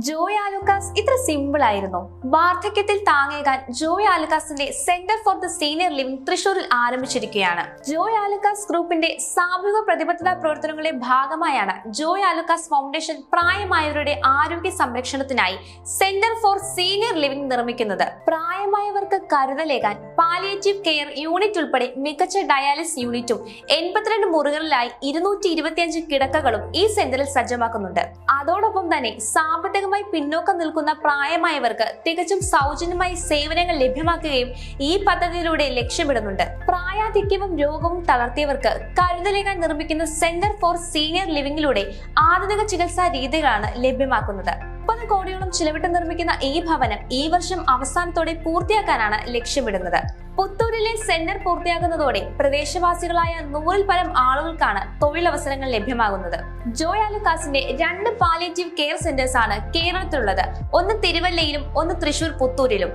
ജോയ് ആലുക്കാസ് ഇത്ര സിമ്പിൾ ആയിരുന്നു. വാർദ്ധക്യത്തിൽ താങ്ങേകാൻ ജോയ് ആലുക്കാസിന്റെ centre for the senior living തൃശൂരിൽ ആരംഭിച്ചിരിക്കുകയാണ്. ജോയ് ആലുക്കാസ് ഗ്രൂപ്പിന്റെ സാമൂഹിക പ്രതിബദ്ധതാ പ്രവർത്തനങ്ങളുടെ ഭാഗമായാണ് ജോയ് ആലുക്കാസ് ഫൗണ്ടേഷൻ പ്രായമായവരുടെ ആരോഗ്യ സംരക്ഷണത്തിനായി സെന്റർ ഫോർ സീനിയർ ലിവിംഗ് നിർമ്മിക്കുന്നത്. പ്രായമായവർക്ക് കരുതലേകാൻ പാലിയേറ്റീവ് കെയർ യൂണിറ്റ് ഉൾപ്പെടെ മികച്ച ഡയാലിസിസ് യൂണിറ്റും 82 മുറികളിലായി 225 കിടക്കകളും ഈ സെന്ററിൽ സജ്ജമാക്കുന്നുണ്ട്. അതോടൊപ്പം തന്നെ സാമ്പത്തികമായി പിന്നോക്കം നിൽക്കുന്ന പ്രായമായവർക്ക് തികച്ചും സൗജന്യമായി സേവനങ്ങൾ ലഭ്യമാക്കുകയും ഈ പദ്ധതിയിലൂടെ ലക്ഷ്യമിടുന്നുണ്ട്. പ്രായാധിക്യവും രോഗവും തളർത്തിയവർക്ക് കരുതലേകാൻ നിർമ്മിക്കുന്ന സെന്റർ ഫോർ സീനിയർ ലിവിംഗിലൂടെ ആധുനിക ചികിത്സാ രീതികളാണ് ലഭ്യമാക്കുന്നത്. 30 കോടിയോളം ചിലവിട്ട് നിർമ്മിക്കുന്ന ഈ ഭവനം ഈ വർഷം അവസാനത്തോടെ പൂർത്തിയാക്കാനാണ് ലക്ഷ്യമിടുന്നത്. പുത്തൂരിലെ സെന്റർ പൂർത്തിയാകുന്നതോടെ പ്രദേശവാസികളായ 100-ൽ പരം ആളുകൾക്കാണ് തൊഴിലവസരങ്ങൾ ലഭ്യമാകുന്നത്. ജോയ് ആലുക്കാസിന്റെ 2 പാലിയേറ്റീവ് കെയർ സെന്റേഴ്സ് ആണ് കേരളത്തിലുള്ളത്. ഒന്ന് തിരുവല്ലയിലും ഒന്ന് തൃശൂർ പുത്തൂരിലും.